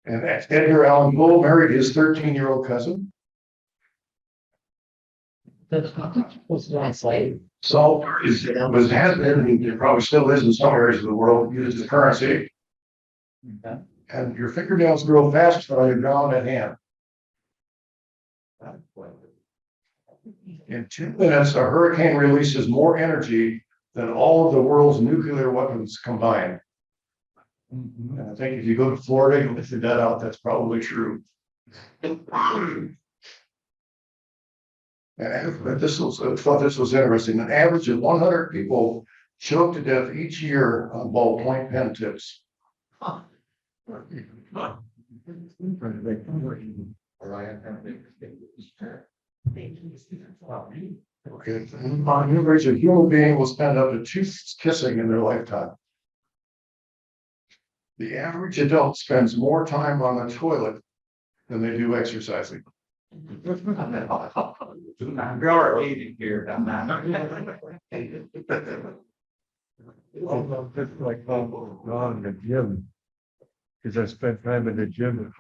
And Edgar Allan Poe married his 13-year-old cousin. Salt has been, and probably still is in some areas of the world, used as currency. And your fingernails grow faster on your ground at hand. In 2 minutes, a hurricane releases more energy than all of the world's nuclear weapons combined. And I think if you go to Florida, you'll figure that out. That's probably true. And I thought this was interesting. An average of 100 people choke to death each year on ballpoint pen tips. Okay. On average, a human being will spend up to 2 kissing in their lifetime. The average adult spends more time on the toilet than they do exercising. We are eating here. Just like gone to the gym. Because I spent time in the gym.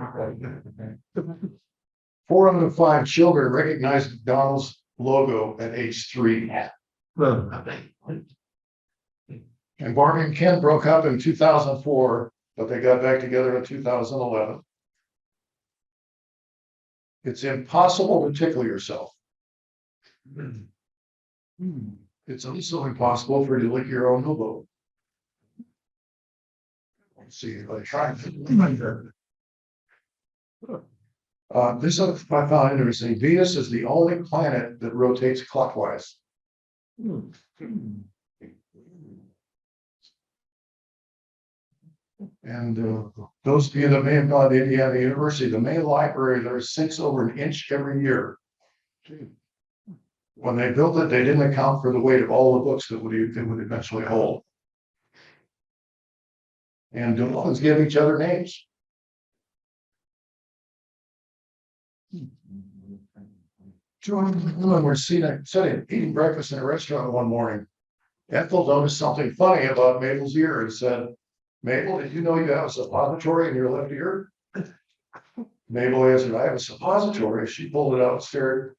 4 out of 5 children recognize McDonald's logo at age 3. And Barbie and Ken broke up in 2004, but they got back together in 2011. It's impossible to tickle yourself. It's also impossible for you to lick your own elbow. Let's see if I try. This I found interesting. Venus is the only planet that rotates clockwise. And those of you that may have gone to Indiana University, the main library there sinks over an inch every year. When they built it, they didn't account for the weight of all the books that would eventually hold. And dolphins give each other names. Two women were sitting eating breakfast in a restaurant one morning. Ethel noticed something funny about Mabel's ear and said, "Mabel, did you know you have a suppository in your left ear?" Mabel answered, "I have a suppository." She pulled it out and stared.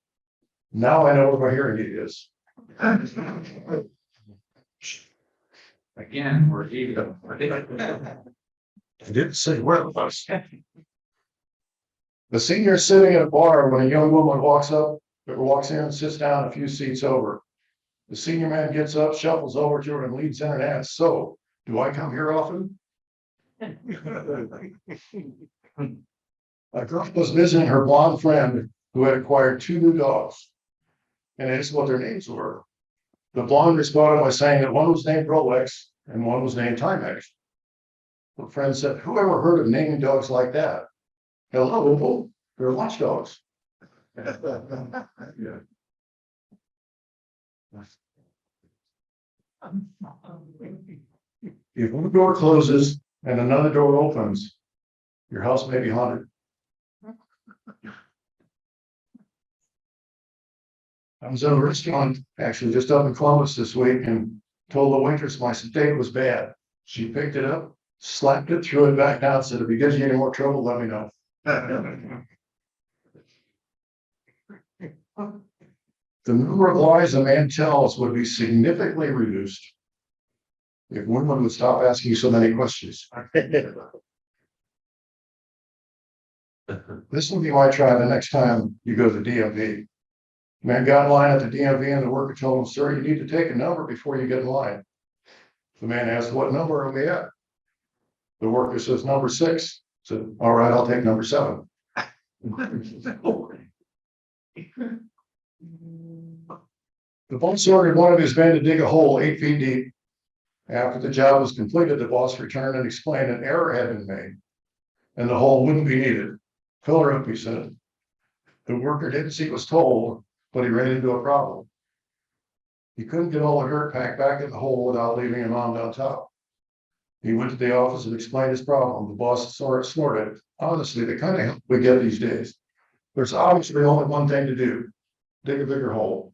"Now I know where my hearing aid is." Again, we're eating. I didn't say where it was. The senior is sitting at a bar when a young woman walks in and sits down a few seats over. The senior man gets up, shuffles over to her, and leans in and asks, "So, do I come here often?" A girl was visiting her blonde friend who had acquired 2 new dogs and asked what their names were. The blonde responded by saying that one was named Rolex and one was named Timex. Her friend said, "Who ever heard of naming dogs like that?" "Hello, they're watchdogs." Yeah. If one door closes and another door opens, your house may be haunted. I was in a restaurant actually just up in Columbus this week and told the waitress my steak was bad. She picked it up, slapped it, threw it back down, said, "If it gives you any more trouble, let me know." The number of lies a man tells would be significantly reduced if women would stop asking so many questions. This will be my try the next time you go to the DMV. Man got in line at the DMV and the worker told him, "Sir, you need to take a number before you get in line." The man asked, "What number are we at?" The worker says, "Number 6. Said, "All right, I'll take number 7. The boss ordered one of his men to dig a hole 8 feet deep. After the job was completed, the boss returned and explained an error had been made and the hole wouldn't be needed. "Fill her up," he said. The worker didn't see what was told, but he ran into a problem. He couldn't get all the dirt packed back in the hole without leaving a mound on top. He went to the office and explained his problem. The boss snorted. "Honestly, the kind of help we get these days. There's obviously only one thing to do. Dig a bigger hole."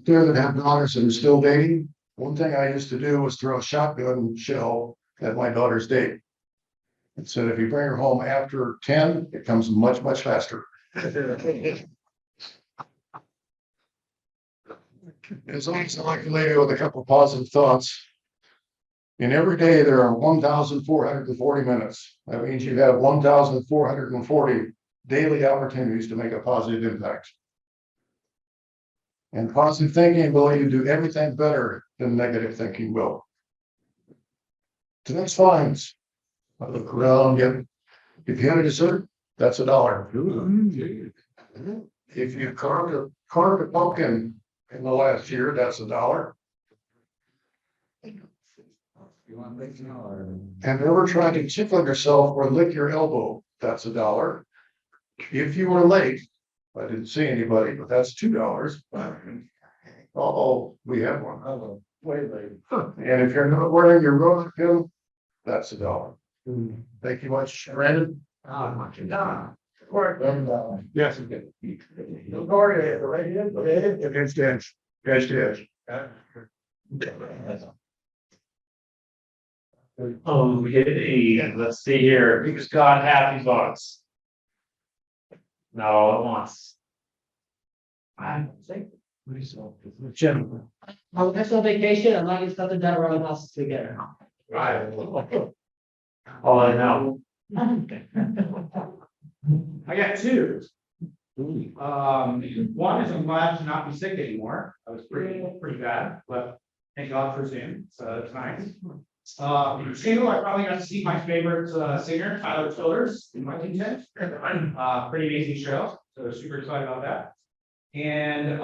there that have daughters that are still dating, one thing I used to do was throw a shotgun shell at my daughter's date. And said, if you bring her home after 10, it comes much, much faster. As always, I'd like to leave you with a couple of positive thoughts. In every day, there are 1,440 minutes. That means you have 1,440 daily opportunities to make a positive impact. And positive thinking will let you do everything better than negative thinking will. Tonight's fines. I look around, if you had a dessert, that's $1. If you carved a pumpkin in the last year, that's $1. And ever tried to tickle yourself or lick your elbow, that's $1. If you were late, I didn't see anybody, but that's $2. Oh, we have one. Oh, way late. And if you're not wearing your rose pin, that's $1. Thank you much, Brandon. Yes. Okay, let's see here. Who's got happy bucks? Not all at once. I think. Jim. I'm next on vacation, I'm not getting something done around the house together. Right. Oh, I know. I got two. One is I'm glad to not be sick anymore. I was pretty bad, but thank God for Zoom, so it's nice. Two, I probably got to see my favorite singer, Tyler Childers, in Washington. Pretty amazing show, so super excited about that. And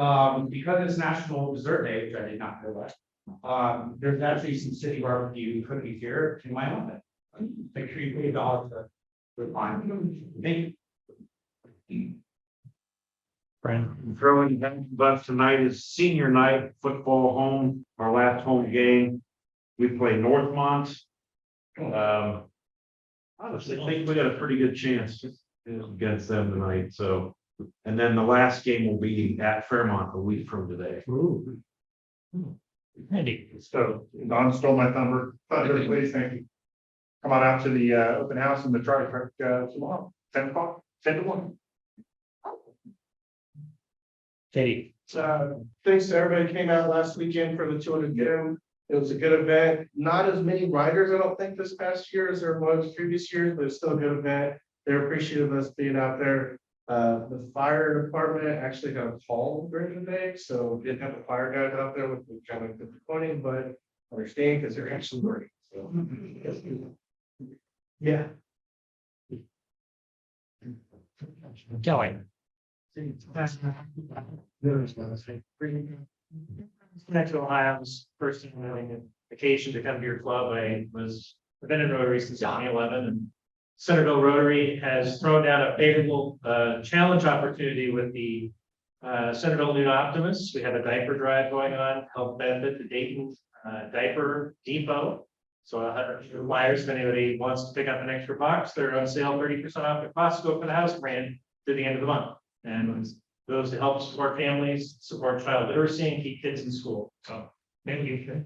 because it's National Dessert Day, which I did not know that, there's actually some city barbecue cookies here in my oven. Make sure you pay $1 for fine. Thank you. Brandon. Throwing bucks tonight is senior night football home, our last home game. We play Northmont. I honestly think we got a pretty good chance against them tonight, so. And then the last game will be at Fairmont a week from today. Andy. So Don stole my thunder, please, thank you. Come on out to the open house in the truck tomorrow, 10 o'clock, 10 to 1. Katie. Thanks to everybody who came out last weekend for the 200 Gym. It was a good event. Not as many riders, I don't think, this past year as there was previous years, but it's still a good event. They're appreciative of us being out there. The fire department actually got a call during the day, so we didn't have the fire guys out there, which was kind of disappointing, but understand because they're actually working. So yeah. Kelly. Connect to Ohio's first occasion to come to your club. I was been in Rotary since 2011, and Centerville Rotary has thrown down a favorable challenge opportunity with the Centerville Noon Optimists. We have a diaper drive going on to help benefit the Dayton Diaper Depot. So flyers, if anybody wants to pick up an extra box, they're on sale 30% off at Costco for the house brand through the end of the month. And those to help support families, support child literacy, and keep kids in school. So thank you.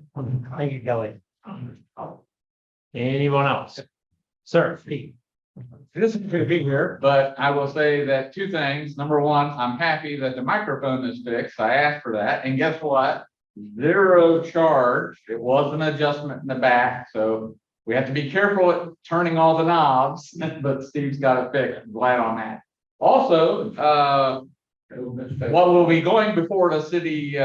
Thank you, Kelly. Anyone else? Sir, Pete. It isn't going to be here, but I will say that two things. Number one, I'm happy that the microphone is fixed. I asked for that. And guess what? Zero charge. It was an adjustment in the back. So we have to be careful at turning all the knobs, but Steve's got it fixed. I'm glad on that. Also, what will be going before the city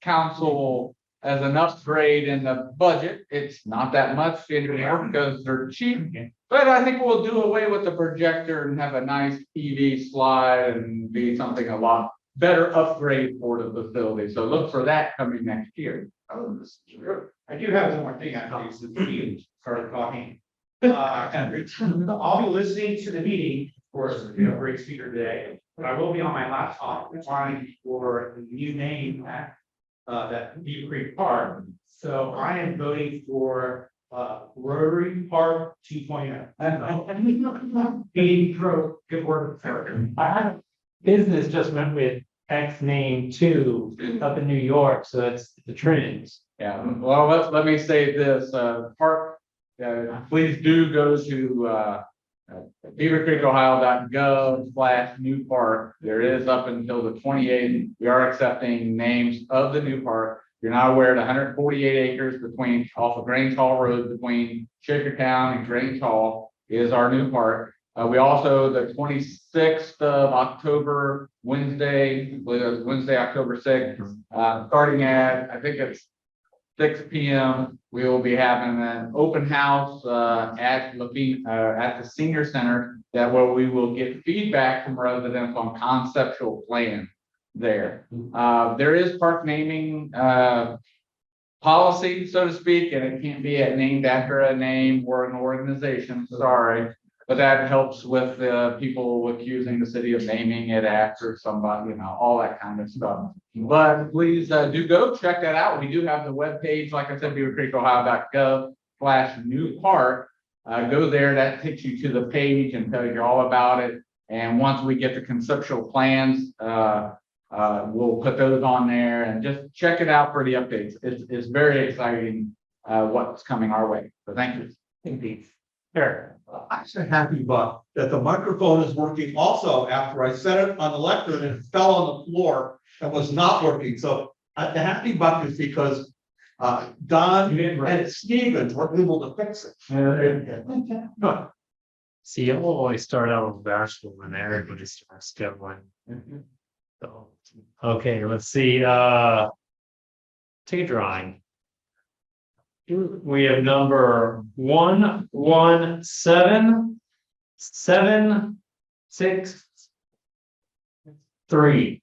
council as an upgrade in the budget? It's not that much anymore because they're cheap. But I think we'll do away with the projector and have a nice TV slide and be something a lot better upgrade for the facility. So look for that coming next year. I do have one more thing I since you started talking. I'll be listening to the meeting, of course, great speaker today, but I will be on my laptop applying for the new name at that Beavercreek Park. So I am voting for Rotary Park 2.0. Good word. Business just went with X name two up in New York, so that's the trends. Yeah, well, let me say this, please do go to, beavercreekohio.gov/new park. There is up until the 28th. We are accepting names of the new park. If you're not aware, 148 acres off of Grange Hall Road between Shakertown and Grange Hall is our new park. We also, the 26th of October, Wednesday, October 6th, starting at, I think it's 6 p.m. We will be having an open house at the senior center where we will get feedback from residents on conceptual plan there. There is park naming policy, so to speak, and it can't be named after a name or an organization. Sorry. But that helps with people accusing the city of naming it after somebody, all that kind of stuff. But please do go check that out. We do have the webpage, like I said, beavercreekohio.gov/new park. Go there, that takes you to the page and tells you all about it. And once we get the conceptual plans, we'll put those on there and just check it out for the updates. It's very exciting what's coming our way. So thank you. Indeed. Sure. I'm so happy, Buck, that the microphone is working also after I set it on the lectern and it fell on the floor and was not working. So the happy Buck is because Don and Stevens were able to fix it. Good. See, you'll always start out with bashful and everybody starts going. So, okay, let's see. Take a drawing. We have number 117763.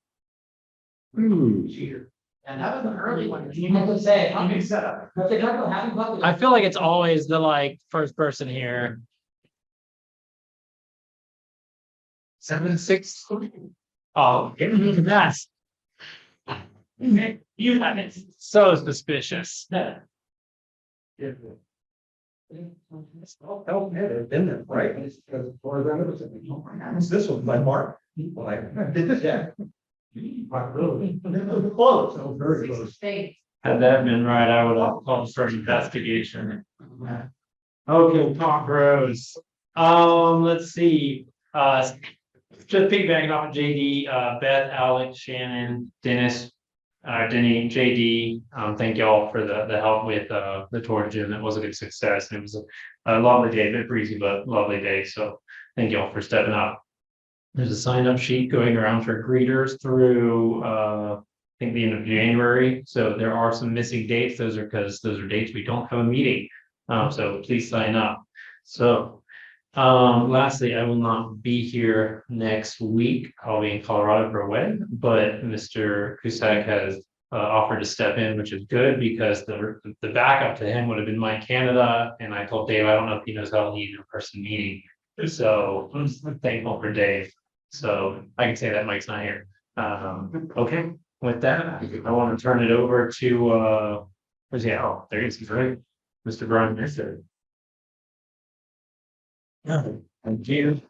And that was an early one. You have to say, I'm gonna set up. I feel like it's always the first person here. 763. Oh, that's you have it. So suspicious. Been there, right? It's this one by Mark. Well, I did this, yeah. Close, so very close. Had that been right, I would have called for investigation. Okay, Talk Rose. Let's see, just piggybacking off of JD, Beth, Alex, Shannon, Dennis, Denny, JD, thank y'all for the help with the tour gym. It was a good success. And it was a lovely day, a bit breezy, but lovely day. So thank y'all for stepping up. There's a sign up sheet going around for greeters through I think the end of January. So there are some missing dates. Those are because those are dates we don't have a meeting. So please sign up. So lastly, I will not be here next week. I'll be in Colorado for a wedding, but Mr. Cusack has offered to step in, which is good because the backup to him would have been Mike Canada. And I told Dave, I don't know if he knows how to lead an in-person meeting. So I'm thankful for Dave. So I can say that Mike's not here. Okay, with that, I want to turn it over to where's he at? Oh, there he is, right? Mr. Brian Mister. Thank you.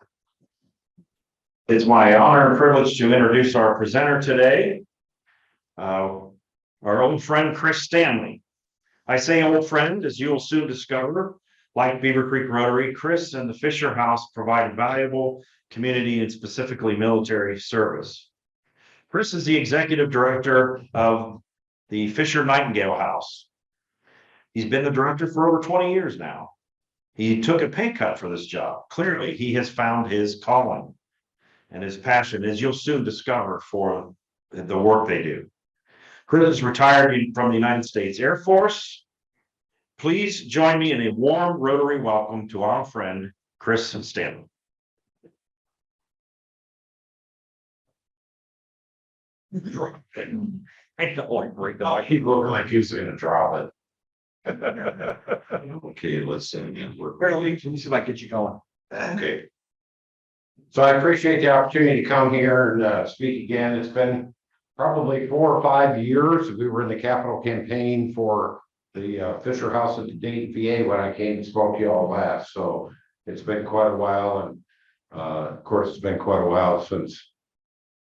It's my honor and privilege to introduce our presenter today, our old friend Chris Stanley. I say old friend, as you will soon discover. Like Beavercreek Rotary, Chris and the Fisher House provide valuable community and specifically military service. Chris is the executive director of the Fisher Nightingale House. He's been the director for over 20 years now. He took a pay cut for this job. Clearly, he has found his calling and his passion, as you'll soon discover, for the work they do. Chris is retired from the United States Air Force. Please join me in a warm Rotary welcome to our friend, Chris Stanley. I don't like break the mic. He looked like he was gonna drop it. Okay, let's see. Let me see if I can get you going. Okay. So I appreciate the opportunity to come here and speak again. It's been probably 4 or 5 years. We were in the capital campaign for the Fisher House at the Dayton, VA when I came and spoke to you all last. So it's been quite a while, and of course, it's been quite a while since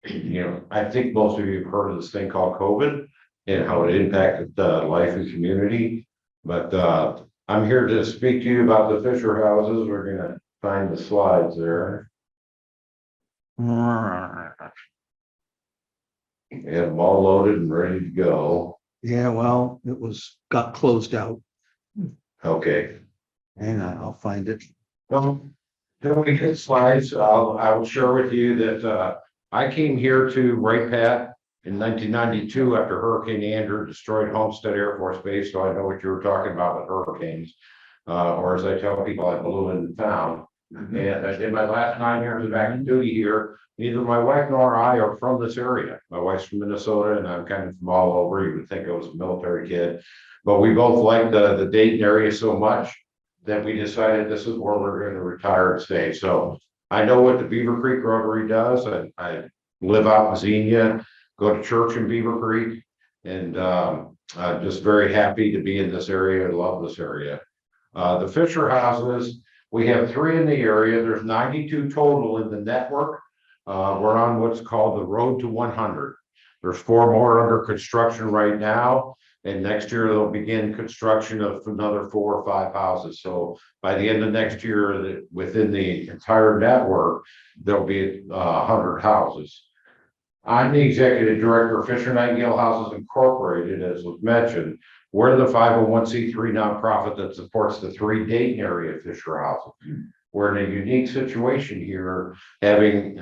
I think most of you have heard of this thing called COVID and how it impacted life and community. But I'm here to speak to you about the Fisher houses. We're gonna find the slides there. We have them all loaded and ready to go. Yeah, well, got closed out. Okay. Hang on, I'll find it. Well, then we get slides. I will share with you that I came here to Wright Pat in 1992 after Hurricane Andrew destroyed Homestead Air Force Base. So I know what you were talking about with hurricanes. Or as I tell people, I blew in town. And I did my last 9 years of active duty here. Neither my wife nor I are from this area. My wife's from Minnesota and I'm kind of from all over. You would think I was a military kid. But we both liked the Dayton area so much that we decided this is where we're going to retire and stay. So I know what the Beavercreek Rotary does. I live out in Xenia, go to church in Beavercreek, and I'm just very happy to be in this area and love this area. The Fisher houses, we have 3 in the area. There's 92 total in the network. We're on what's called the Road to 100. There's 4 more under construction right now. And next year they'll begin construction of another 4 or 5 houses. So by the end of next year, within the entire network, there'll be 100 houses. I'm the executive director of Fisher Nightingale Houses Incorporated, as was mentioned. We're the 501c3 nonprofit that supports the 3 Dayton area Fisher houses. We're in a unique situation here, having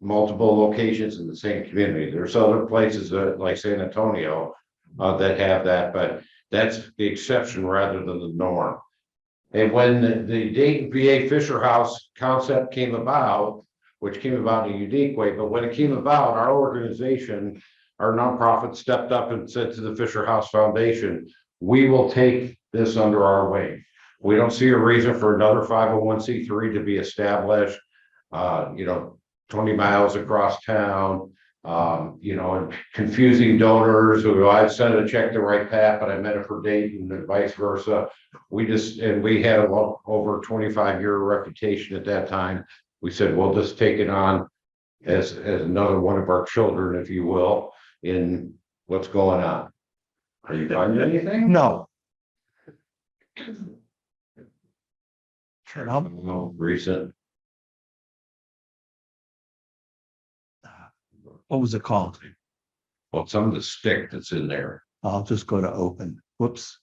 multiple locations in the same community. There's other places like San Antonio that have that, but that's the exception rather than the norm. And when the Dayton VA Fisher House concept came about, which came about in a unique way, but when it came about, our organization, our nonprofit stepped up and said to the Fisher House Foundation, we will take this under our wing. We don't see a reason for another 501c3 to be established, 20 miles across town, and confusing donors who I sent a check to Wright Pat, but I meant it for Dayton and vice versa. We had over 25-year reputation at that time. We said, we'll just take it on as another one of our children, if you will, in what's going on. Are you finding anything? No. No, recent. What was it called? Well, some of the stick that's in there. I'll just go to open. Whoops.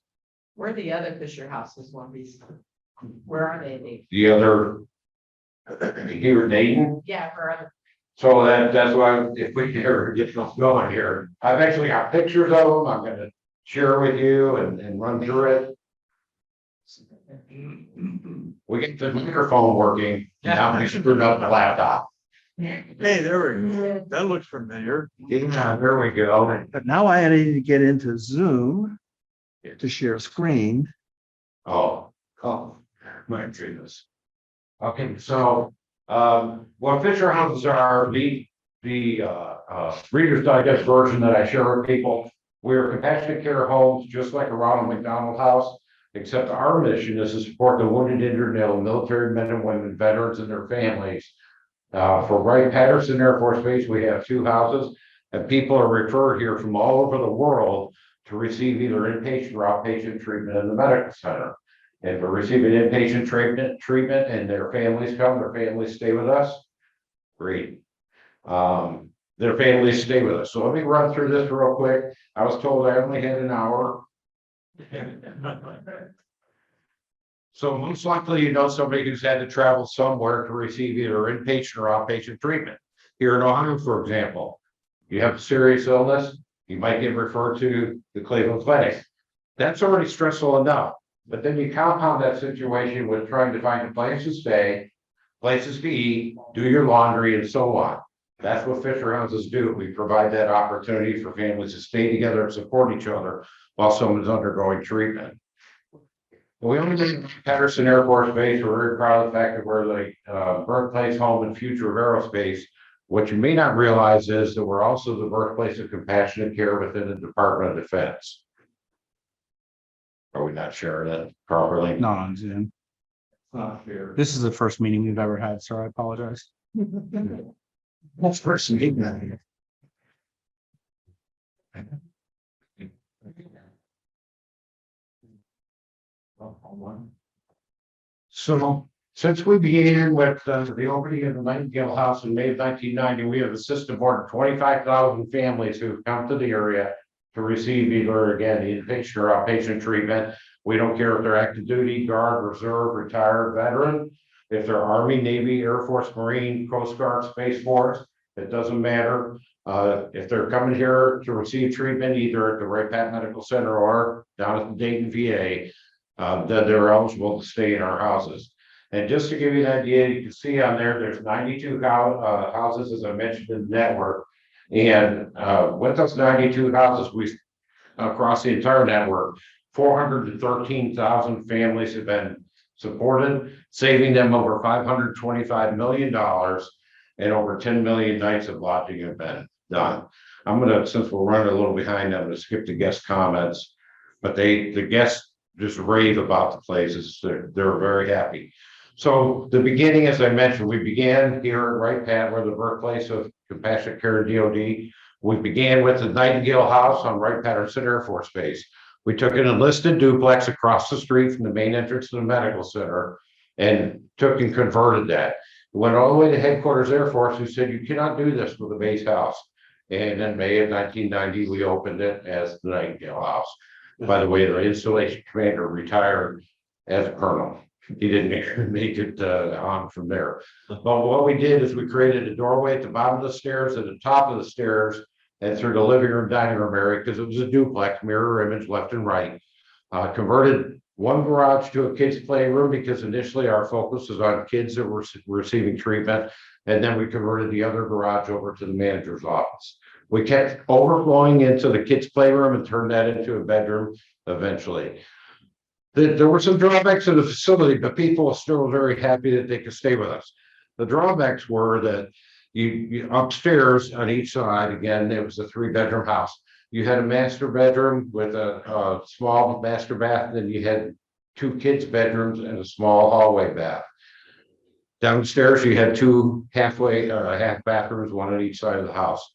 Where are the other Fisher houses, one piece? Where are they? The other here in Dayton. Yeah, where are So that's why if we can ever get them going here, I've actually got pictures of them. I'm gonna share with you and run through it. We get the microphone working. Now we screwed up the laptop. Hey, there we go. That looks familiar. Yeah, there we go. But now I need to get into Zoom to share screen. Oh, my goodness. Okay, so what Fisher houses are, the Reader's Digest version that I share with people. We're compassionate care homes, just like a Ronald McDonald House, except our mission is to support the wounded, injured, and ill military men and women, veterans, and their families. For Wright-Patterson Air Force Base, we have 2 houses, and people are referred here from all over the world to receive either inpatient or outpatient treatment in the medical center. And for receiving inpatient treatment and their families come, their families stay with us. Great. Their families stay with us. So let me run through this real quick. I was told I only had an hour. So most likely, you know somebody who's had to travel somewhere to receive either inpatient or outpatient treatment. Here in Ohio, for example, you have a serious illness, you might get referred to the Cleveland Clinic. That's already stressful enough. But then you compound that situation with trying to find a place to stay, places to eat, do your laundry, and so on. That's what Fisher houses do. We provide that opportunity for families to stay together and support each other while someone's undergoing treatment. We only live Patterson Air Force Base. We're very proud of the fact that we're the birthplace, home, and future of aerospace. What you may not realize is that we're also the birthplace of compassionate care within the Department of Defense. Are we not sharing that properly? Not on Zoom. Not fair. This is the first meeting we've ever had, so I apologize. That's first meeting that. So since we began with the opening of the Nightingale House in May of 1990, we have assisted more than 25,000 families who've come to the area to receive either again inpatient or outpatient treatment. We don't care if they're active duty, guard, reserve, retired, veteran, if they're Army, Navy, Air Force, Marine, Coast Guard, Space Force, it doesn't matter. If they're coming here to receive treatment, either at the Wright Pat Medical Center or down at the Dayton VA, then they're eligible to stay in our houses. And just to give you an idea, you can see on there, there's 92 houses, as I mentioned in the network. And with those 92 houses, we across the entire network, 413,000 families have been supported, saving them over $525 million and over 10 million nights of lodging have been done. I'm gonna, since we're running a little behind, I'm gonna skip the guest comments, but the guests just rave about the places. They're very happy. So the beginning, as I mentioned, we began here at Wright Pat, we're the birthplace of compassionate care DOD. We began with the Nightingale House on Wright Patterson Air Force Base. We took an enlisted duplex across the street from the main entrance to the medical center and took and converted that. Went all the way to headquarters Air Force, who said, you cannot do this with a base house. And in May of 1990, we opened it as the Nightingale House. By the way, the installation commander retired as a colonel. He didn't make it on from there. But what we did is we created a doorway at the bottom of the stairs, at the top of the stairs, and through the living room, dining room area, because it was a duplex, mirror image left and right. Converted one garage to a kids' playroom because initially our focus was on kids that were receiving treatment. And then we converted the other garage over to the manager's office. We kept overflowing into the kids' playroom and turned that into a bedroom eventually. There were some drawbacks to the facility, but people were still very happy that they could stay with us. The drawbacks were that you upstairs on each side, again, it was a 3-bedroom house. You had a master bedroom with a small master bath, and then you had 2 kids' bedrooms and a small hallway bath. Downstairs, you had 2 half bathrooms, one on each side of the house.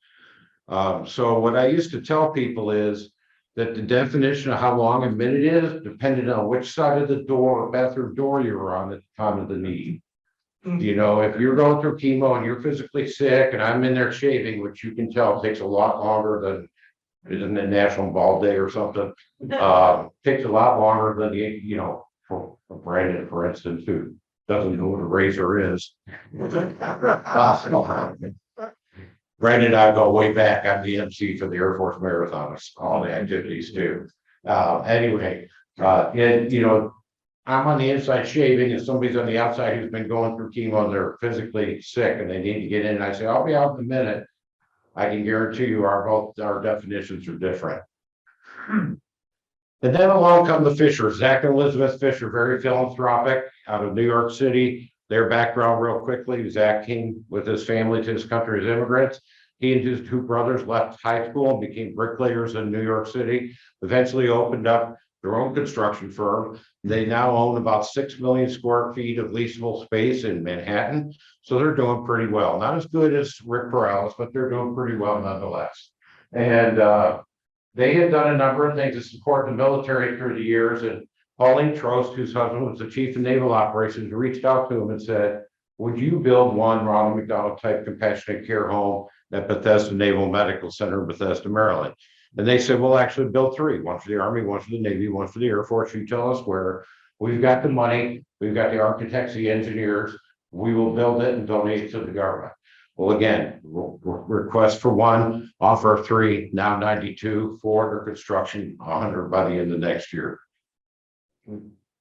So what I used to tell people is that the definition of how long a minute is depended on which side of the door or bathroom door you were on at the time of the need. You know, if you're going through chemo and you're physically sick and I'm in there shaving, which you can tell takes a lot longer than the National Bald Day or something, takes a lot longer than you know, for Brandon, for instance, who doesn't know what a razor is. Brandon and I go way back. I'm the MC for the Air Force Marathon, all the activities too. Anyway, and you know, I'm on the inside shaving and somebody's on the outside who's been going through chemo and they're physically sick and they need to get in. And I say, I'll be out in a minute. I can guarantee you our definitions are different. And then along come the Fishers, Zach and Elizabeth Fisher, very philanthropic out of New York City. Their background real quickly, Zach came with his family to his country as immigrants. He and his 2 brothers left high school and became bricklayers in New York City, eventually opened up their own construction firm. They now own about 6 million square feet of leasable space in Manhattan. So they're doing pretty well. Not as good as Rick Perales, but they're doing pretty well nonetheless. And they had done a number of things to support the military through the years. And Pauline Trost, whose husband was the chief of naval operations, reached out to him and said, would you build one Ronald McDonald type compassionate care home at Bethesda Naval Medical Center in Bethesda, Maryland? And they said, we'll actually build 3, one for the Army, one for the Navy, one for the Air Force. You tell us where. We've got the money, we've got the architects, the engineers, we will build it and donate it to the government. Well, again, request for 1, offer 3, now 92, 4 under construction, 100 by the end of next year.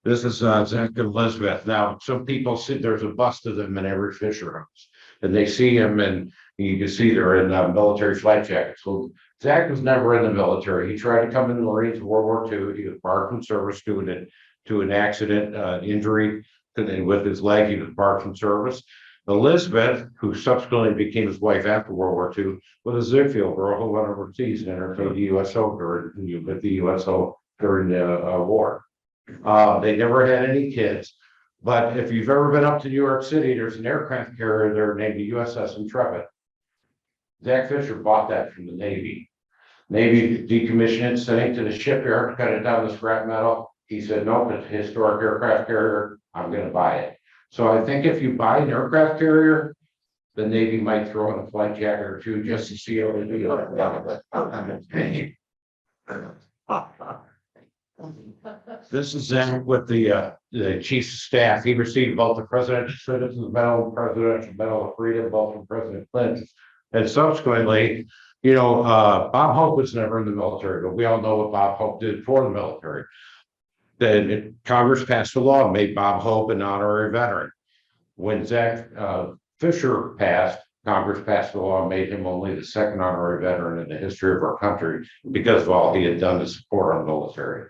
This is Zach and Elizabeth. Now, some people see there's a bust of them in every Fisher house, and they see him, and you can see they're in military flight jackets. Well, Zach was never in the military. He tried to come in the Marines in World War II. He was barred from service due to an accident, injury with his leg. He was barred from service. Elizabeth, who subsequently became his wife after World War II, was a Ziegfeld girl who went overseas and entered the USO during the war. They never had any kids, but if you've ever been up to New York City, there's an aircraft carrier there named the USS Intrepid. Zach Fisher bought that from the Navy. Navy decommissioned it, sent it to the shipyard, cut it down to scrap metal. He said, nope, it's a historic aircraft carrier. I'm gonna buy it. So I think if you buy an aircraft carrier, the Navy might throw in a flight jacket or two just to see how it This is Zach with the chief of staff. He received both the Presidential Citizens Medal, Presidential Medal of Freedom, both from President Clinton. And subsequently, Bob Hope was never in the military, but we all know what Bob Hope did for the military. Then Congress passed a law, made Bob Hope an honorary veteran. When Zach Fisher passed, Congress passed a law, made him only the second honorary veteran in the history of our country because of all he had done to support our military.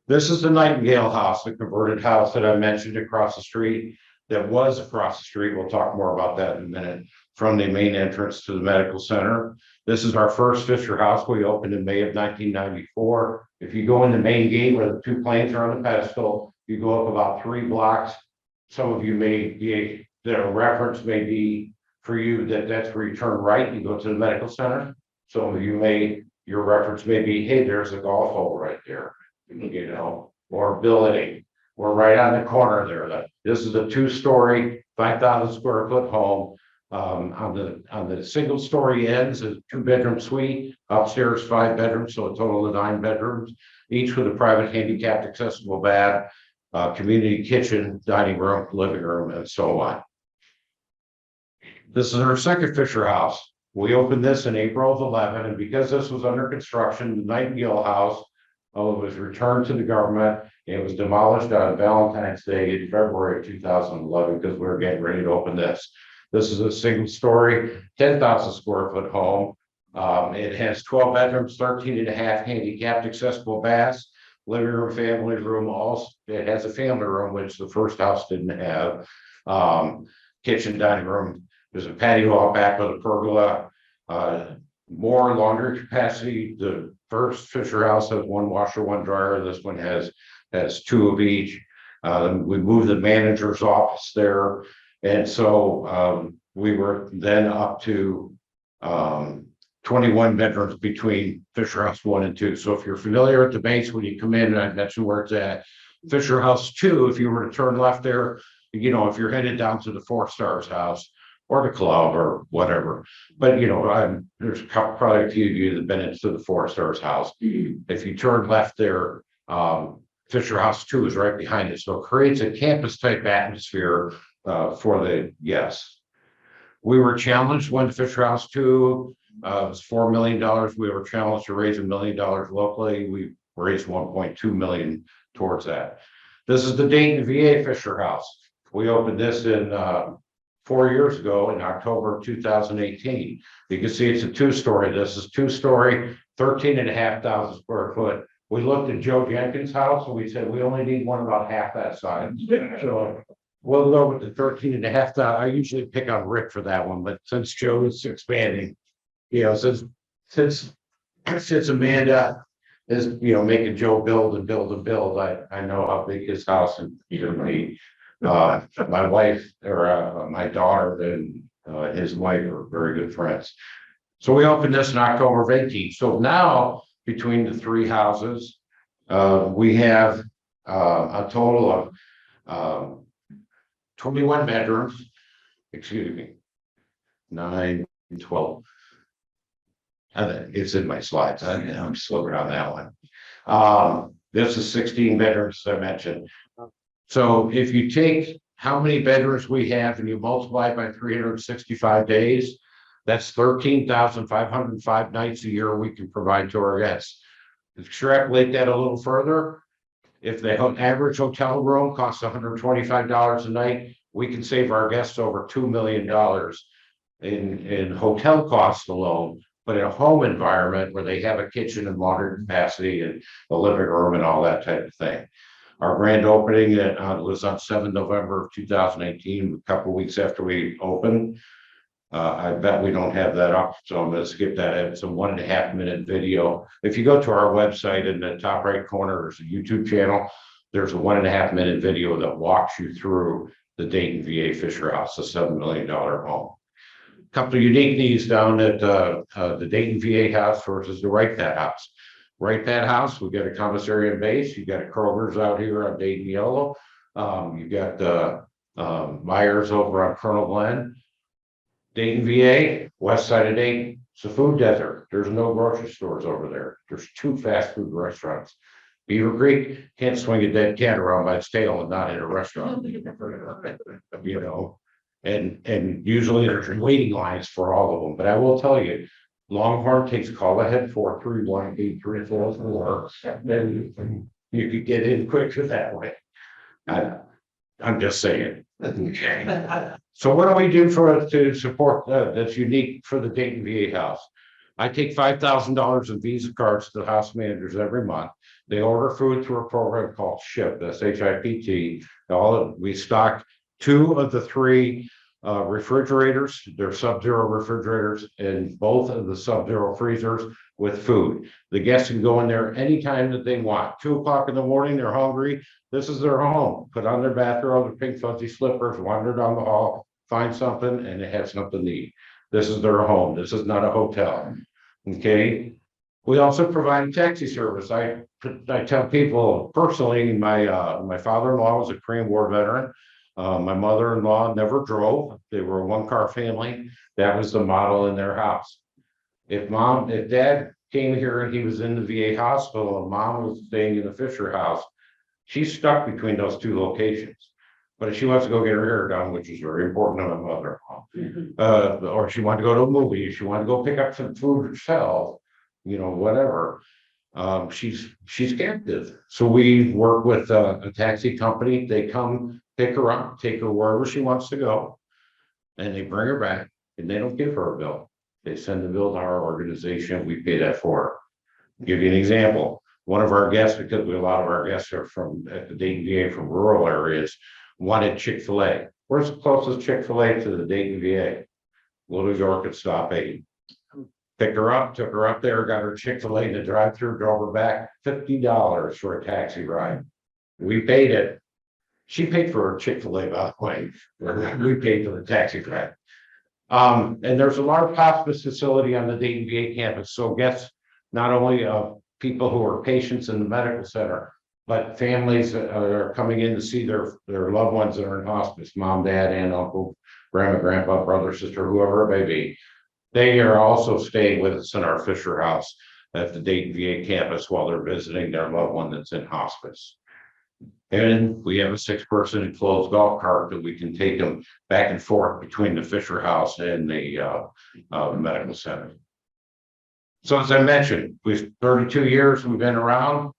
This is the Nightingale House, the converted house that I mentioned across the street, that was across the street. We'll talk more about that in a minute, from the main entrance to the medical center. This is our first Fisher House. We opened in May of 1994. If you go in the main gate where the two planes are on the pedestal, you go up about 3 blocks. Some of you may be, their reference may be for you that's where you turn right, you go to the medical center. Some of you your reference may be, hey, there's a golf hole right there, or building. We're right on the corner there. This is a 2-story, 5,000 square foot home. On the single story ends, a 2-bedroom suite, upstairs 5 bedrooms, so a total of 9 bedrooms, each with a private handicapped accessible bath, community kitchen, dining room, living room, and so on. This is our second Fisher House. We opened this in April of 11, and because this was under construction, the Nightingale House was returned to the government. It was demolished on Valentine's Day in February of 2011 because we were getting ready to open this. This is a single story, 10,000 square foot home. It has 12 bedrooms, 13 and a half handicapped accessible baths, living room, family room. Also, it has a family room, which the first house didn't have. Kitchen, dining room. There's a patio out back with a pergola. More laundry capacity. The first Fisher House has 1 washer, 1 dryer. This one has 2 of each. We moved the manager's office there. And so we were then up to 21 bedrooms between Fisher House 1 and 2. So if you're familiar with the base, when you come in, and I mentioned where it's at, Fisher House 2, if you were to turn left there, if you're headed down to the 4 Stars house or the club or whatever. But there's probably a few of you that have been into the 4 Stars house. If you turn left there, Fisher House 2 is right behind it. So it creates a campus type atmosphere for the guests. We were challenged when Fisher House 2 was $4 million. We were challenged to raise $1 million locally. We raised 1.2 million towards that. This is the Dayton VA Fisher House. We opened this in 4 years ago in October of 2018. You can see it's a 2-story. This is 2-story, 13,500 square foot. We looked at Joe Jenkins' house and we said, we only need one about half that size. So we'll go with the 13,500. I usually pick on Rick for that one, but since Joe is expanding, since Amanda is, making Joe build and build and build, I know how big his house and me. My wife or my daughter and his wife are very good friends. So we opened this in October of 18. So now between the 3 houses, we have a total of 21 bedrooms, 9, 12. It's in my slides. I'm slower on that one. This is 16 bedrooms, as I mentioned. So if you take how many bedrooms we have and you multiply it by 365 days, that's 13,505 nights a year we can provide to our guests. Extrapolate that a little further. If the average hotel room costs $125 a night, we can save our guests over $2 million in hotel costs alone. But in a home environment where they have a kitchen and laundry capacity and a living room and all that type of thing. Our grand opening was on 7 November of 2018, a couple of weeks after we opened. I bet we don't have that up, so I'm going to skip that. It's a 1.5 minute video. If you go to our website in the top right corner, there's a YouTube channel. There's a 1.5 minute video that walks you through the Dayton VA Fisher House, a $7 million home. couple of unique needs down at the Dayton VA house versus the Wright Pat house. Wright Pat house, we got a commissary and base, you got a Kroger's out here on Dayton Yellow. You got Myers over on Colonel Glen. Dayton VA, west side of Dayton, it's a food desert. There's no grocery stores over there. There's 2 fast food restaurants. Beavercreek can't swing a dead cat around by its tail and not in a restaurant. You know, and usually there's waiting lines for all of them, but I will tell you, Longhorn takes call ahead 431-8344. Then you could get in quicker that way. I'm just saying. Okay. So what do we do to support that's unique for the Dayton VA house? I take $5,000 in Visa cards to the house managers every month. They order food through a program called SHIP, SHIPT. We stock 2 of the 3 refrigerators. They're sub-zero refrigerators, and both of the sub-zero freezers with food. The guests can go in there anytime that they want. 2 o'clock in the morning, they're hungry. This is their home. Put on their bathrobe, their pink fuzzy slippers, wander down the hall, find something, and they have something to eat. This is their home. This is not a hotel. Okay. We also provide a taxi service. I tell people personally, my father-in-law was a Korean War veteran. My mother-in-law never drove. They were a 1-car family. That was the model in their house. If dad came here and he was in the VA hospital and mom was staying in the Fisher house, she's stuck between those 2 locations. But if she wants to go get her hair done, which is very important to my mother, or she wanted to go to a movie, she wanted to go pick up some food herself, you know, whatever. She's captive. So we work with a taxi company. They come pick her up, take her wherever she wants to go, and they bring her back, and they don't give her a bill. They send the bill to our organization. We pay that for her. I'll give you an example. One of our guests, because a lot of our guests are at the Dayton VA from rural areas, wanted Chick-fil-A. Where's the closest Chick-fil-A to the Dayton VA? Little York at Stop 8. Picked her up, took her up there, got her Chick-fil-A in the drive-through, drove her back, $50 for a taxi ride. We paid it. She paid for her Chick-fil-A, by the way. We paid for the taxi ride. And there's a large hospice facility on the Dayton VA campus. So guests, not only people who are patients in the medical center, but families that are coming in to see their loved ones that are in hospice, mom, dad, aunt, uncle, grandma, grandpa, brother, sister, whoever it may be. They are also staying with us in our Fisher house at the Dayton VA campus while they're visiting their loved one that's in hospice. And we have a 6-person enclosed golf cart that we can take them back and forth between the Fisher house and the medical center. So as I mentioned, we've 32 years we've been around,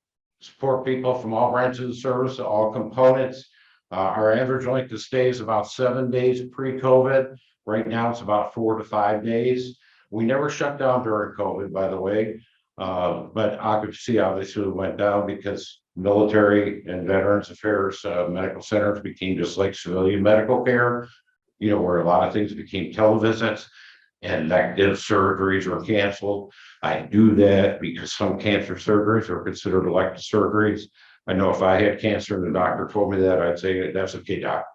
support people from all branches of service, all components. Our average length of stay is about 7 days pre-COVID. Right now it's about 4 to 5 days. We never shut down during COVID, by the way, but occupancy obviously went down because military and veterans affairs medical centers became just like civilian medical care, you know, where a lot of things became televisits and elective surgeries were canceled. I do that because some cancer surgeries are considered elective surgeries. I know if I had cancer and the doctor told me that, I'd say, that's okay, doc.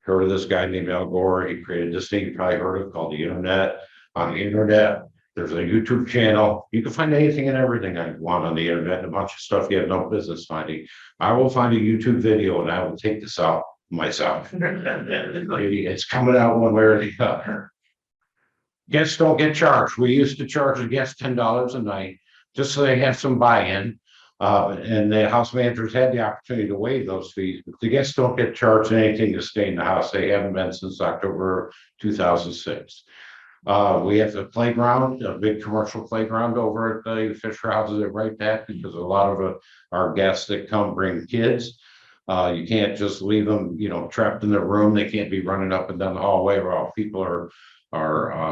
Heard of this guy named Al Gore? He created this thing you probably heard of called the internet. On the internet, there's a YouTube channel. You can find anything and everything I want on the internet, and a bunch of stuff you have no business finding. I will find a YouTube video and I will take this out myself. It's coming out one way or the other. Guests don't get charged. We used to charge a guest $10 a night just so they have some buy-in. And the house managers had the opportunity to waive those fees. But the guests don't get charged anything to stay in the house. They haven't been since October 2006. We have a playground, a big commercial playground over at the Fisher houses that write that, because a lot of our guests that come bring kids. You can't just leave them, you know, trapped in their room. They can't be running up and down the hallway while people are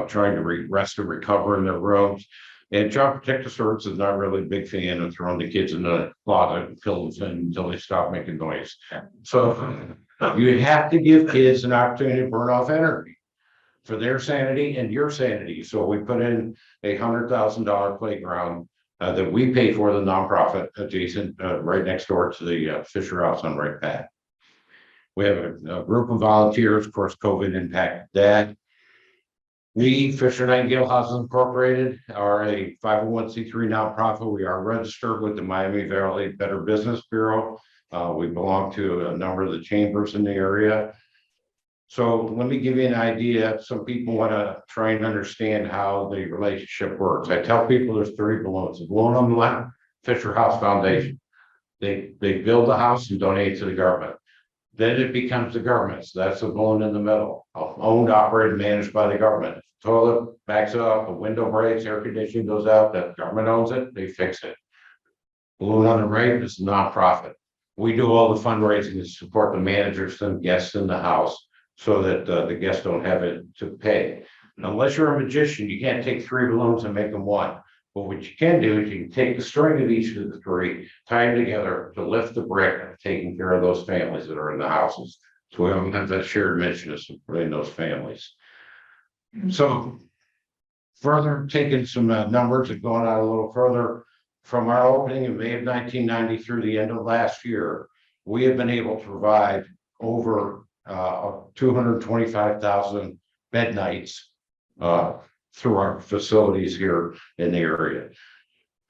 trying to rest and recover in their rooms. And Child Protective Service is not really a big fan of throwing the kids in the closet and pillows until they stop making noise. So you have to give kids an opportunity to burn off energy for their sanity and your sanity. So we put in a $100,000 playground that we pay for, the nonprofit adjacent, right next door to the Fisher House on Wright Pat. We have a group of volunteers. Of course, COVID impacted that. We, Fisher Nightingale Housing Incorporated, are a 501c3 nonprofit. We are registered with the Miami Valley Better Business Bureau. We belong to a number of the chambers in the area. So let me give you an idea. Some people want to try and understand how the relationship works. I tell people there's 3 balloons. A balloon on the left, Fisher House Foundation. They build the house and donate to the government. Then it becomes the government's. That's the balloon in the middle, owned, operated, managed by the government. Toilet backs up, the window breaks, air conditioning goes out, the government owns it, they fix it. Balloon on the right is nonprofit. We do all the fundraising to support the managers and guests in the house so that the guests don't have it to pay. And unless you're a magician, you can't take 3 balloons and make them one. But what you can do is you can take the string of each of the 3, tie them together to lift the brick of taking care of those families that are in the houses. So we don't have that shared mission of supporting those families. So further taking some numbers and going out a little further, from our opening in May of 1990 through the end of last year, we have been able to provide over 225,000 bed nights through our facilities here in the area.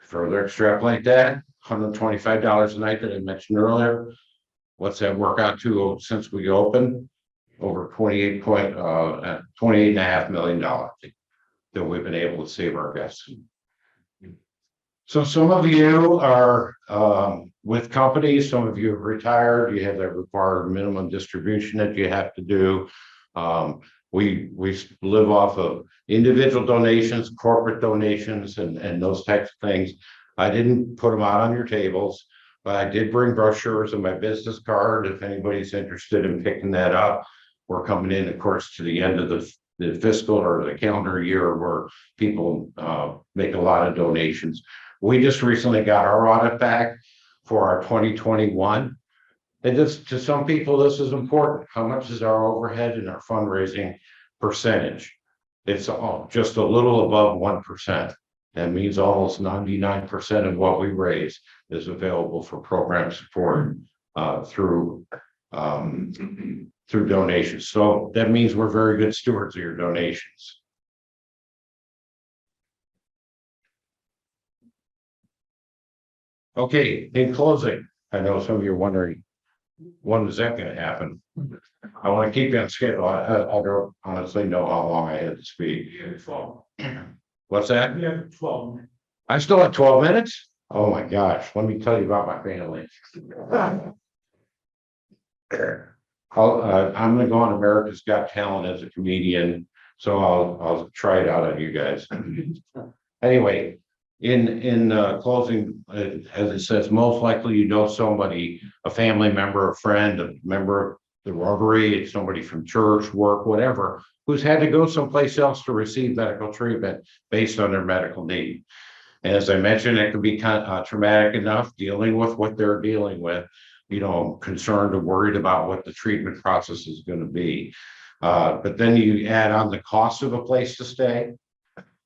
Further extrapolate that, $125 a night that I mentioned earlier. What's that work out to since we opened? Over $28.5 million that we've been able to save our guests. So some of you are with companies, some of you have retired, you have that required minimum distribution that you have to do. We live off of individual donations, corporate donations, and those types of things. I didn't put them out on your tables, but I did bring brochures and my business card if anybody's interested in picking that up. We're coming in, of course, to the end of the fiscal or the calendar year where people make a lot of donations. We just recently got our audit back for our 2021. And this, to some people, this is important. How much is our overhead and our fundraising percentage? It's just a little above 1%. That means almost 99% of what we raise is available for program support through donations. So that means we're very good stewards of your donations. Okay, in closing, I know some of you are wondering, when is that going to happen? I want to keep you on schedule. I don't honestly know how long I had to speak. What's that? We have 12. I still have 12 minutes. Oh my gosh, let me tell you about my family. I'm gonna go on America's Got Talent as a comedian, so I'll try it out on you guys. Anyway, in closing, as it says, most likely you know somebody, a family member, a friend, a member of the Rotary, somebody from church, work, whatever, who's had to go someplace else to receive medical treatment based on their medical need. And as I mentioned, it can be kind of traumatic enough dealing with what they're dealing with, you know, concerned or worried about what the treatment process is going to be. But then you add on the cost of a place to stay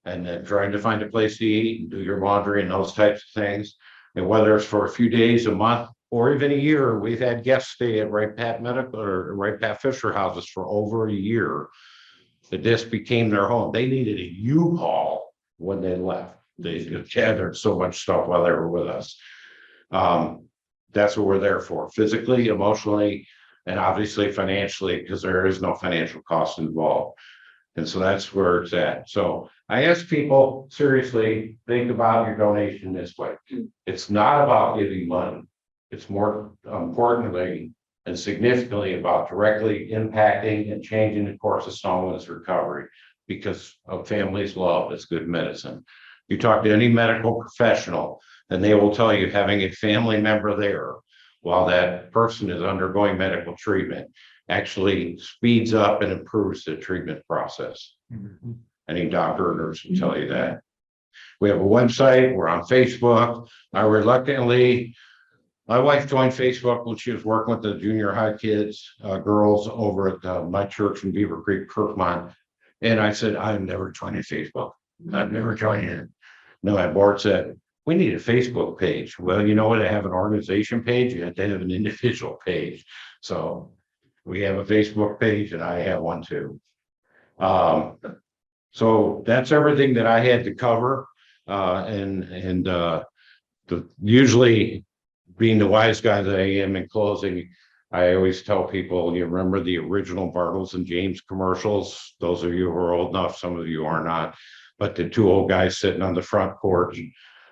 and then trying to find a place to eat and do your laundry and those types of things. And whether it's for a few days, a month, or even a year, we've had guests stay at Wright Pat Medical or Wright Pat Fisher houses for over a year. This became their home. They needed a U-Haul when they left. They gathered so much stuff while they were with us. That's what we're there for, physically, emotionally, and obviously financially, because there is no financial cost involved. And so that's where it's at. So I ask people, seriously, think about your donation this way. It's not about giving money. It's more importantly and significantly about directly impacting and changing the course of someone's recovery, because a family's love is good medicine. You talk to any medical professional and they will tell you having a family member there while that person is undergoing medical treatment actually speeds up and improves the treatment process. Mm-hmm. Any doctor or nurse will tell you that. We have a website, we're on Facebook. My wife joined Facebook when she was working with the junior high kids, girls over at my church in Beavercreek, Kirkmont. And I said, I'm never joining Facebook. I've never joined it. No, my board said, we need a Facebook page. Well, you know what? I have an organization page. You have to have an individual page. So we have a Facebook page and I have one too. So So that's everything that I had to cover. Usually being the wise guy that I am in closing, I always tell people, you remember the original Bartles and James commercials? Those of you who are old enough, some of you are not, but the two old guys sitting on the front porch,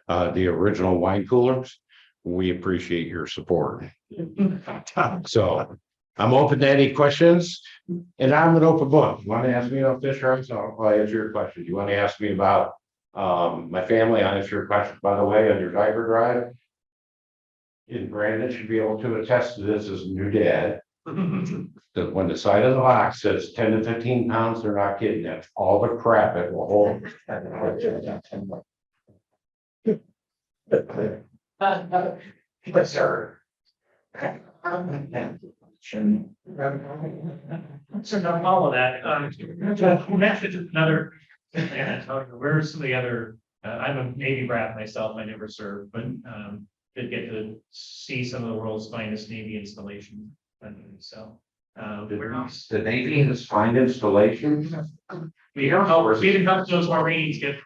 the original wine coolers. We appreciate your support. So I'm open to any questions, and I'm an open book. You want to ask me about Fisher House? I'll answer your questions. You want to ask me about my family? I'll answer your question, by the way, on your diaper drive. And Brandon should be able to attest to this as a new dad. That when the side of the box says 10 to 15 pounds, they're not kidding. That's all the crap it will hold. Yes, sir. So to follow that, you mentioned another, where are some of the other, I'm a Navy brat myself, I never served, but did get to see some of the world's finest Navy installations. And so, where else? The Navy has fine installations. We don't know, we didn't help those Marines get.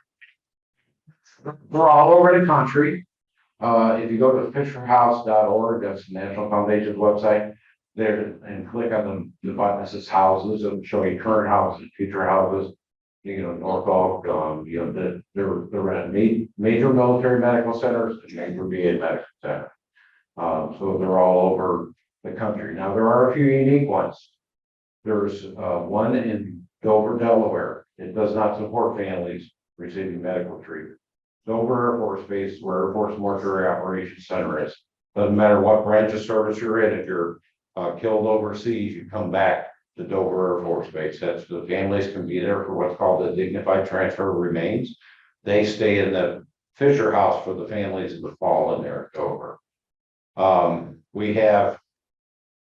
We're all over the country. If you go to fisherhouse.org, that's the National Foundation's website, there, and click on the button that says houses, it'll show you current houses, future houses. You know, Norfolk, you know, they're at major military medical centers, and major VA medical center. So they're all over the country. Now, there are a few unique ones. There's one in Dover, Delaware. It does not support families receiving medical treatment. Dover Air Force Base, where Air Force Mortuary Operations Center is. Doesn't matter what branch of service you're in. If you're killed overseas, you come back to Dover Air Force Base. That's the families can be there for what's called the dignified transfer of remains. They stay in the Fisher House for the families of the fallen there at Dover. We have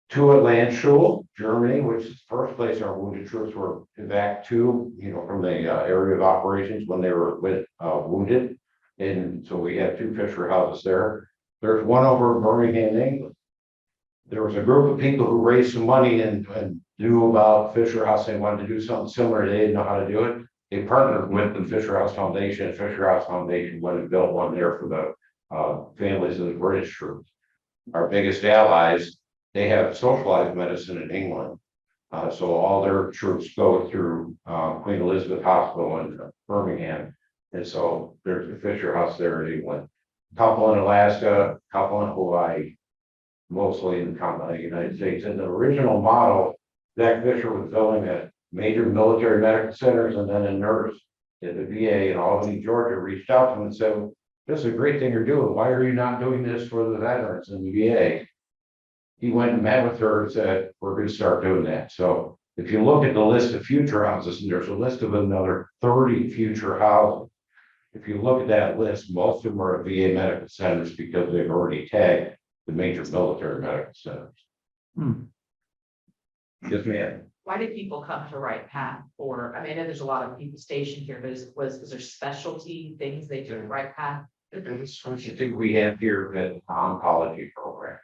two at Landstuhl, Germany, which is the first place our wounded troops were evac to, you know, from the area of operations when they were wounded. And so we have two Fisher houses there. There's one over in Birmingham, England. There was a group of people who raised some money and knew about Fisher House. They wanted to do something similar. They didn't know how to do it. They partnered with the Fisher House Foundation. Fisher House Foundation went and built one there for the families of the British troops. Our biggest allies, they have socialized medicine in England. So all their troops go through Queen Elizabeth Hospital in Birmingham. And so there's the Fisher House there in England. Couple in Alaska, couple in Hawaii, mostly in the United States. And the original model, Zach Fisher was building at major military medical centers, and then a nurse at the VA in Albany, Georgia, reached out to him and said, "This is a great thing you're doing. Why are you not doing this for the veterans in the VA?" He went and met with her and said, "We're going to start doing that." So if you look at the list of future houses, and there's a list of another 30 future houses. If you look at that list, most of them are at VA medical centers because they've already tagged the major military medical centers. Yes, ma'am. Why did people come to Right Path? Or, I mean, I know there's a lot of people stationed here, but is there specialty things they do at Right Path? It's what you think we have here at the oncology program.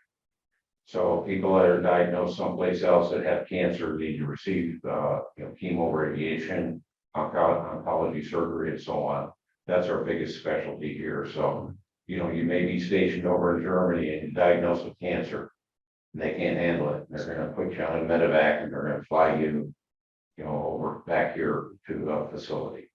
So people that are diagnosed someplace else that have cancer need to receive, chemo, radiation, oncology surgery, and so on. That's our biggest specialty here. So, you know, you may be stationed over in Germany and diagnosed with cancer. And they can't handle it. They're going to put you on a medevac and they're going to fly you, over back here to the facility.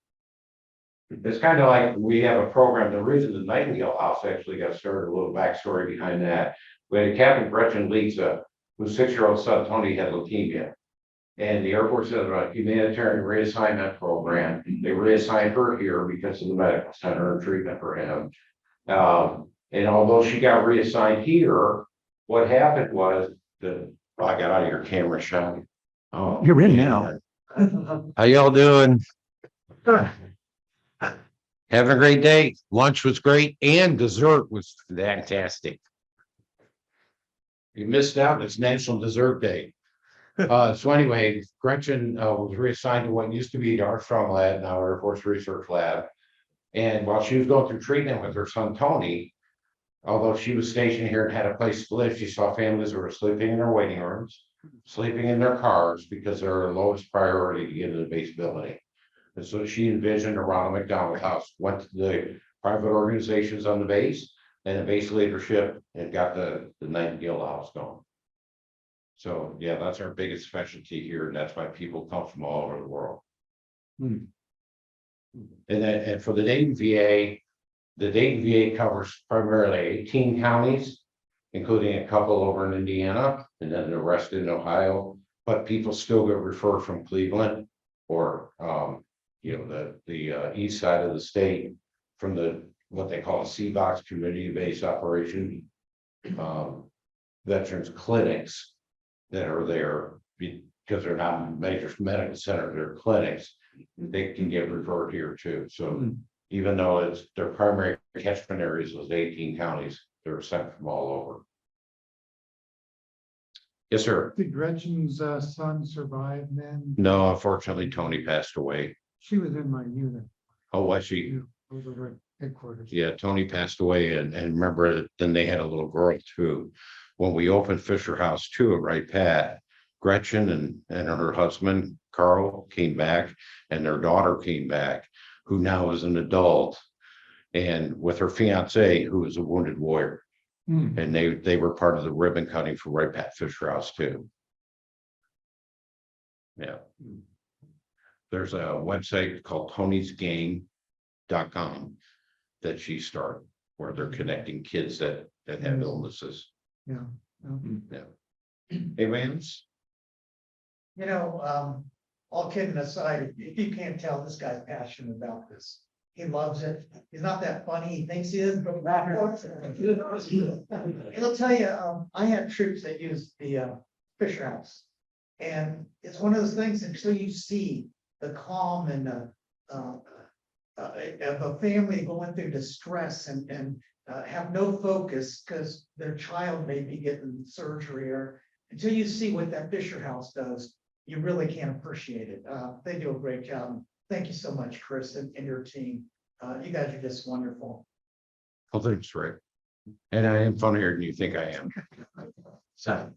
It's kind of like we have a program. The reason the Nightingale House actually got started, a little backstory behind that. We had a Captain Gretchen Lisa, whose 6-year-old son Tony had leukemia. And the Air Force had a humanitarian reassignment program. They reassigned her here because of the medical center and treatment for him. And although she got reassigned here, what happened was I got out of your camera shot. Oh, You're in now. how y'all doing? Having a great day. Lunch was great and dessert was fantastic. You missed out. It's National Dessert Day. So anyway, Gretchen was reassigned to what used to be the Armstrong Lab, now Air Force Research Lab. And while she was going through treatment with her son Tony, although she was stationed here and had a place to live, she saw families who were sleeping in their waiting rooms, sleeping in their cars because they're our lowest priority to get to the base building. And so she envisioned a Ronald McDonald House, went to the private organizations on the base and the base leadership and got the Nightingale House going. So, yeah, that's our biggest specialty here, and that's why people come from all over the world. And then, and for the Dayton VA, the Dayton VA covers primarily 18 counties, including a couple over in Indiana, and then the rest in Ohio. But people still get referred from Cleveland or, you know, the east side of the state from the, what they call a CBOX community-based operation. Veterans clinics that are there because they're not major medical centers, they're clinics. They can get referred here too. So even though it's their primary catchment areas, those 18 counties, they're sent from all over. Yes, sir. Did Gretchen's son survive then? No, unfortunately, Tony passed away. She was in my unit. Oh, was she? Over at headquarters. Yeah, Tony passed away, and remember, then they had a little girl too. When we opened Fisher House 2 at Wright Pat, Gretchen and her husband, Carl, came back, and their daughter came back, who now is an adult, and with her fiance, who is a wounded warrior. And they were part of the ribbon cutting for Wright Pat Fisher House too. Yeah. There's a website called tonysgame.com that she started, where they're connecting kids that have illnesses. Yeah. Hey, Vance? You know, all kidding aside, if you can't tell, this guy's passionate about this. He loves it. He's not that funny. He thinks he is, but he'll tell you, I had troops that used the Fisher House. And it's one of those things until you see the calm and of a family going through distress and have no focus because their child may be getting surgery, or until you see what that Fisher House does, you really can't appreciate it. They do a great job. Thank you so much, Chris, and your team. You guys are just wonderful. Well, thanks, Rick. And I am funnier than you think I am. So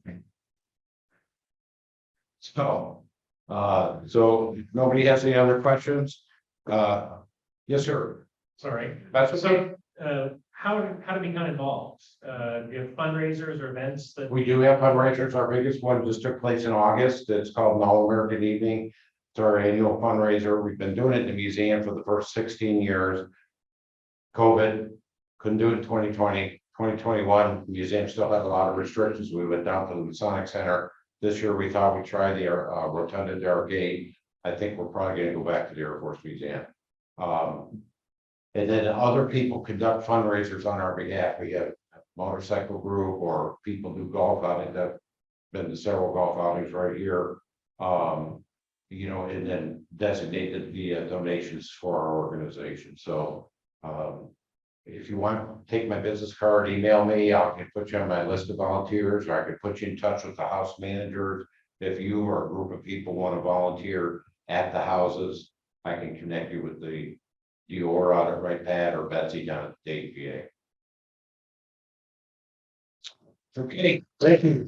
nobody has any other questions? Yes, sir. Sorry. That's okay. So, how to become involved? Do you have fundraisers or events that? We do have fundraisers. Our biggest one just took place in August. It's called an All-American Evening. It's our annual fundraiser. We've been doing it in the museum for the first 16 years. COVID, couldn't do it in 2020, 2021, the museum still had a lot of restrictions. We went down to the Masonic Center. This year, we thought we'd try the Rotunda to our gate. I think we're probably gonna go back to the Air Force Museum. And then other people conduct fundraisers on our behalf. We have a motorcycle group or people do golf outings. I've been to several golf outings right here. You know, and then designated the donations for our organization. So if you want to take my business card, email me. I can put you on my list of volunteers, or I could put you in touch with the house managers. If you or a group of people want to volunteer at the houses, I can connect you with the Dior out at Wright Pat or Betsy down at the Dayton VA. Okay, thank you.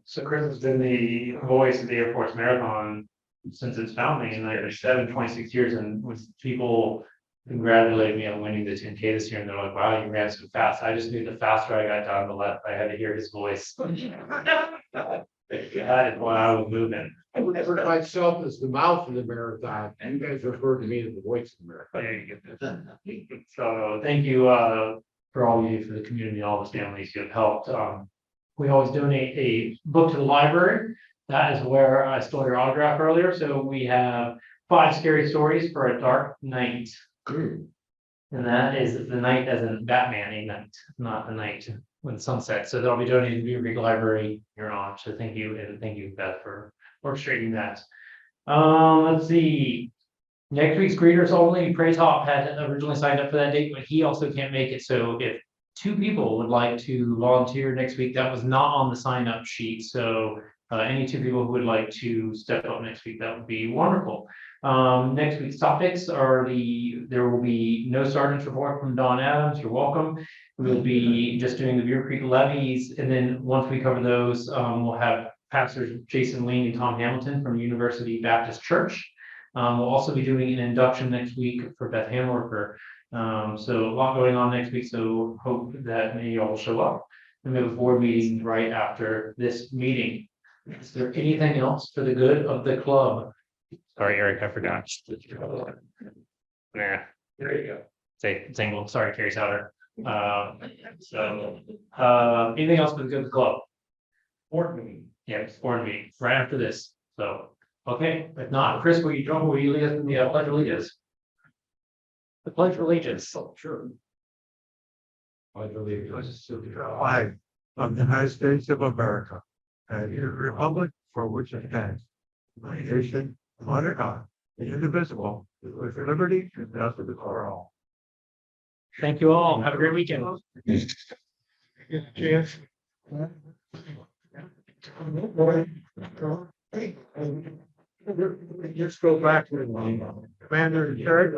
So Chris has been the voice of the Air Force Marathon since its founding in 26 years, and with people congratulating me on winning the 10K this year, and they're like, wow, you ran so fast. I just knew the faster I got down the left, I had to hear his voice. That is why I was moving. I would refer to myself as the mouth of the marathon, and you guys refer to me as the voice of the marathon. There you go. So thank you for all you do for the community, all the families you have helped. We always donate a book to the library. That is where I stole your autograph earlier. So we have 5 scary stories for a dark night. And that is the night as in Batman, a night, not the night when the sun sets. So that'll be donated to the Beavercreek Library here on. So thank you, and thank you, Beth, for orchestrating that. Let's see. Next week's greeters only. Praise Hop had originally signed up for that date, but he also can't make it. So if 2 people would like to volunteer next week, that was not on the sign up sheet. So any 2 people who would like to step up next week, that would be wonderful. Next week's topics are there will be no sergeant's report from Don Adams, you're welcome. We'll be just doing the Beavercreek levies, and then once we cover those, we'll have pastors Jason Lean and Tom Hamilton from University Baptist Church. We'll also be doing an induction next week for Beth Hamworker. So a lot going on next week, so hope that many of you all show up. And we have a board meeting right after this meeting. Is there anything else for the good of the club? Sorry, Eric, I forgot. Nah, there you go. Say, single, sorry, Carrie Souter. Anything else for the good of the club? Board meeting. Yeah, board meeting, right after this, so, okay, if not, Chris, will you lead us in the pledge of allegiance? The pledge of allegiance, oh, sure. Pledge of allegiance to the Flag of the United States of America and the republic for which it stands, one nation, under God, indivisible, with liberty and justice for all. Thank you all, have a great weekend. Cheers. Just go back to the commander and carry.